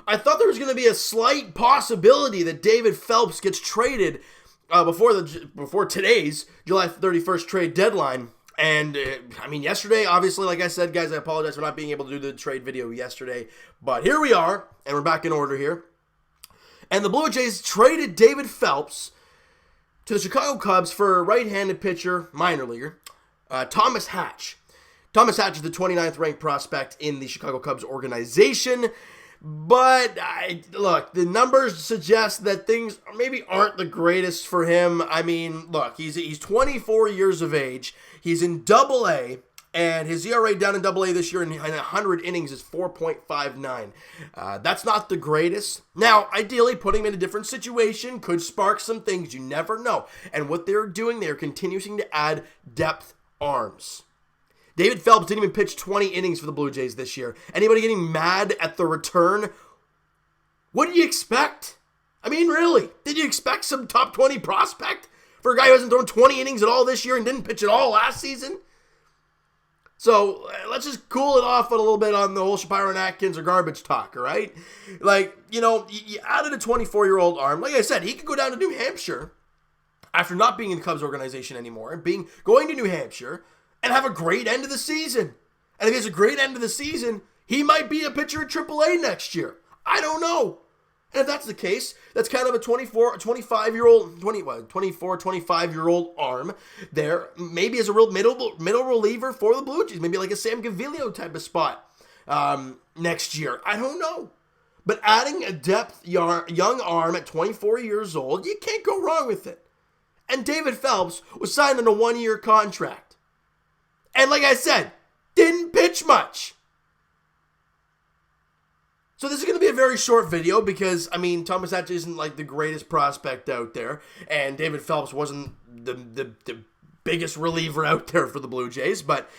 I thought there was going to be a slight possibility that David Phelps gets traded before today's July 31st trade deadline. And, yesterday, obviously, like I said, guys, I apologize for not being able to do the trade video yesterday. But here we are, and we're back in order here. And the Blue Jays traded David Phelps to the Chicago Cubs for right-handed pitcher, minor leaguer, Thomas Hatch. Thomas Hatch is the 29th ranked prospect in the Chicago Cubs organization. But, look, the numbers suggest that things maybe aren't the greatest for him. I mean, look, he's 24 years of age. He's in Double-A, and his ERA down in Double-A this year in 100 innings is 4.59. That's not the greatest. Now, ideally, putting him in a different situation could spark some things. You never know. And what they're doing, they're continuing to add depth arms. David Phelps didn't even pitch 20 innings for the Blue Jays this year. Anybody getting mad at the return? What did you expect? I mean, really? Did you expect some top 20 prospect for a guy who hasn't thrown 20 innings at all this year and didn't pitch at all last season? So, let's just cool it off a little bit on the whole Shapiro and Atkins or garbage talk, all right? Like, you added a 24-year-old arm. Like I said, he could go down to New Hampshire after not being in the Cubs organization anymore, going to New Hampshire, and have a great end of the season. And if he has a great end of the season, he might be a pitcher at AAA next year. I don't know. And if that's the case, that's kind of a 25-year-old arm there. Maybe as a real middle reliever for the Blue Jays. Maybe like a Sam Gaviglio type of spot next year. I don't know. But adding a depth young arm at 24 years old, you can't go wrong with it. And David Phelps was signed on a 1-year contract. And like I said, didn't pitch much. So this is going to be a very short video because, Thomas Hatch isn't like the greatest prospect out there. And David Phelps wasn't the biggest reliever out there for the Blue Jays. But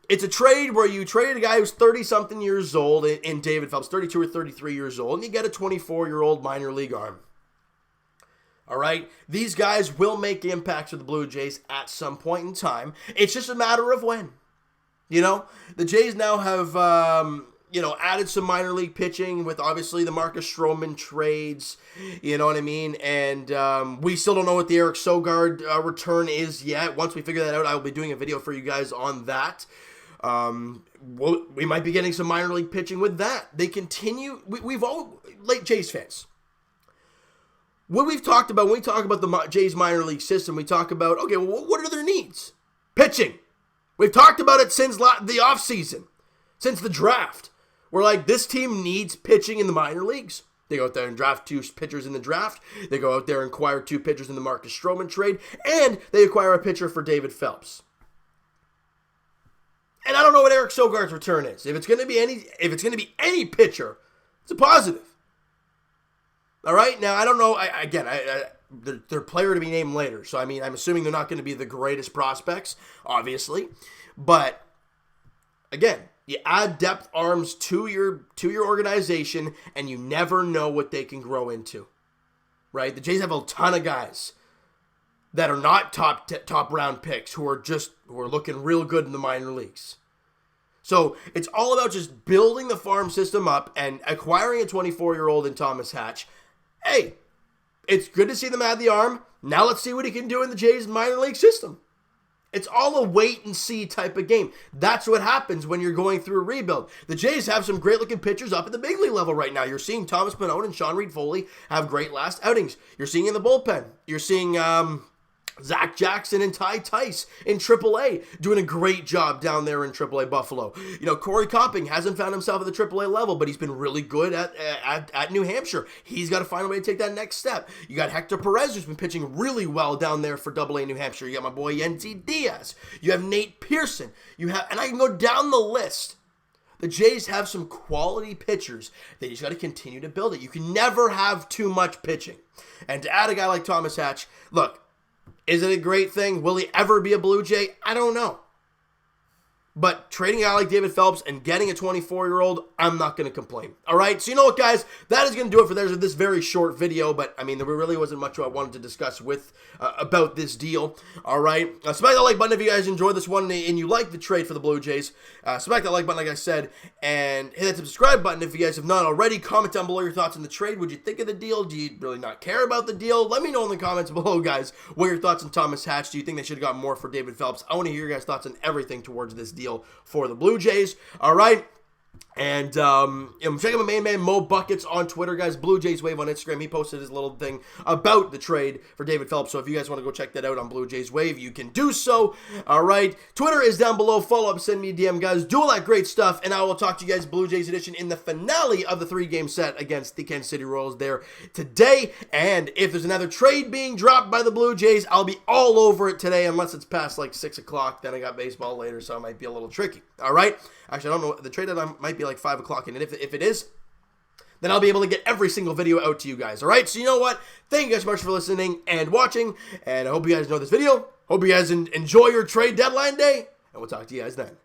it's a trade where you trade a guy who's 30-something years old in David Phelps, 32 or 33 years old. And you get a 24-year-old minor league arm. All right, these guys will make impacts with the Blue Jays at some point in time. It's just a matter of when. The Jays now have, added some minor league pitching with obviously the Marcus Stroman trades. You know what I mean? And we still don't know what the Eric Sogard return is yet. Once we figure that out, I will be doing a video for you guys on that. We might be getting some minor league pitching with that. They continue. We've all, like Jays fans. When we talk about the Jays minor league system, we talk about, okay, well, what are their needs? Pitching. We've talked about it since the offseason, since the draft. We're like, this team needs pitching in the minor leagues. They go out there and draft 2 pitchers in the draft. They go out there and acquire 2 pitchers in the Marcus Stroman trade. And they acquire a pitcher for David Phelps. And I don't know what Eric Sogard's return is. If it's going to be any pitcher, it's a positive. All right, now I don't know. They're player to be named later, so I'm assuming they're not going to be the greatest prospects, obviously. But again, you add depth arms to your organization, and you never know what they can grow into. Right? The Jays have a ton of guys that are not top round picks who are looking real good in the minor leagues. So it's all about just building the farm system up and acquiring a 24-year-old in Thomas Hatch. Hey, it's good to see them add the arm. Now let's see what he can do in the Jays minor league system. It's all a wait and see type of game. That's what happens when you're going through a rebuild. The Jays have some great looking pitchers up at the big league level right now. You're seeing Thomas Pannone and Sean Reed-Foley have great last outings. You're seeing in the bullpen. You're seeing Zach Jackson and Ty Tice in AAA doing a great job down there in AAA Buffalo. Corey Copping hasn't found himself at the AAA level, but he's been really good at New Hampshire. He's got to find a way to take that next step. You got Hector Perez, who's been pitching really well down there for AA New Hampshire. You got my boy Yenzi Diaz. You have Nate Pearson. And I can go down the list. The Jays have some quality pitchers. They just got to continue to build it. You can never have too much pitching. And to add a guy like Thomas Hatch, look, is it a great thing? Will he ever be a Blue Jay? I don't know. But trading a guy like David Phelps and getting a 24-year-old, I'm not going to complain. All right? So you know what, guys? That is going to do it for this very short video. But, I mean, there really wasn't much I wanted to discuss about this deal. All right? Smack that like button if you guys enjoyed this one and you like the trade for the Blue Jays. Smack that like button, like I said. And hit that subscribe button if you guys have not already. Comment down below your thoughts on the trade. What'd you think of the deal? Do you really not care about the deal? Let me know in the comments below, guys. What are your thoughts on Thomas Hatch? Do you think they should have got more for David Phelps? I want to hear your guys' thoughts on everything towards this deal for the Blue Jays. All right. And check out my main man Mo Buckets on Twitter, guys. Blue Jays Wave on Instagram. He posted his little thing about the trade for David Phelps. So if you guys want to go check that out on Blue Jays Wave, you can do so. All right. Twitter is down below. Follow up, send me a DM, guys. Do all that great stuff. And I will talk to you guys Blue Jays edition in the finale of the 3-game set against the Kansas City Royals there today. And if there's another trade being dropped by the Blue Jays, I'll be all over it today unless it's past like 6 o'clock. Then I got baseball later, so it might be a little tricky. All right. Actually, I don't know. The trade deadline might be like 5 o'clock. And if it is, then I'll be able to get every single video out to you guys. All right? So you know what? Thank you guys so much for listening and watching. And I hope you guys enjoyed this video. Hope you guys enjoy your trade deadline day. And we'll talk to you guys then.